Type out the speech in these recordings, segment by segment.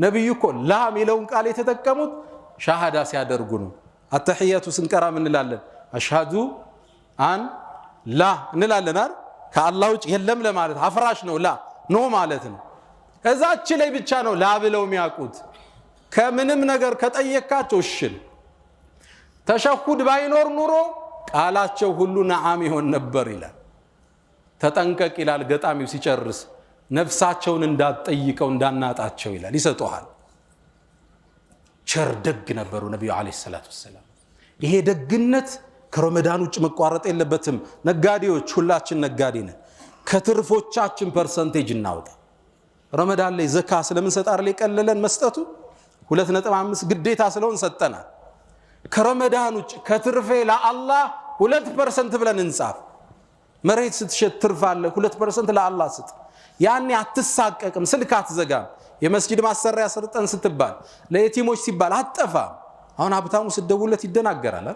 ነብዩ እኮ ላ ሚለውን ቃል የተጠቀሙት ሻሃዳ ሲያደርጉ ነው አተህያቱ ስንቀራ ምን እንላለን አሽሃዱ አን ላ እንላለን አይደል ከአላህ ውጭ የለም ለማለት አፍራሽ ነው ላ ኖ ማለት ነው እዛች ላይ ብቻ ነው ላ ብለው የሚያውቁት ከምንም ነገር ከጠየካቸው እሺ ተሸሁድ ባይኖር ኑሮ ቃላቸው ሁሉ ነዓም ይሆን ነበር ይላል ተጠንቀቅ ይላል ገጣሚው ሲጨርስ ነፍሳቸውን እንዳትጠይቀው እንዳናጣቸው ይላል ይሰጡሃል ቸር ደግ ነበሩ ነብዩ አለይሂ ሰላቱ ወሰለም ይሄ ደግነት ከረመዳን ውጭ መቋረጥ የለበትም ነጋዴዎች ሁላችን ነጋዴ ነን ከትርፎቻችን ፐርሰንቴጅ እናውጣ ረመዳን ላይ ዘካ ስለምን ሰጣር ላይ ቀለለን መስጠቱ 2.5 ግዴታ ስለሆነ ሰጠናል ከረመዳን ውጭ ከትርፌ ለአላህ 2% ብለን እንጻፍ መሬት ስትሸጥ ትርፋለ 2% ለአላህ ስጥ ያኔ አትሳቀቅም ስልክ አትዘጋም የመስጂድ ማሰሪያ ሰርጠን ስትባል ለየቲሞች ሲባል አጠፋ አሁን ሀብታሙ ሲደውለት ይደናገራል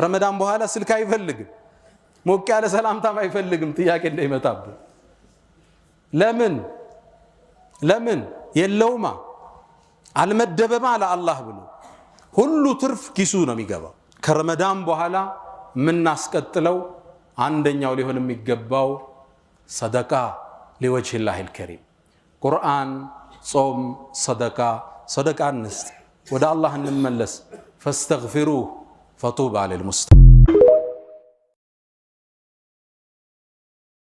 ረመዳን በኋላ ስልክ አይፈልግም ሞቅ ያለ ሰላምታም አይፈልግም ጥያቄ እንዳይመጣብህ ለምን የለውማ አልመደበማ ለአላህ ብሎ ሁሉ ትርፍ ኪሱ ነው የሚገባው ከረመዳን በኋላ ምን እናስቀጥለው አንደኛው ሊሆን የሚገባው ሰደቃ لوجه الله الكريم قرآن صوم صدقة النست ودع الله نملس فاستغفروه فطوبى للمستقيم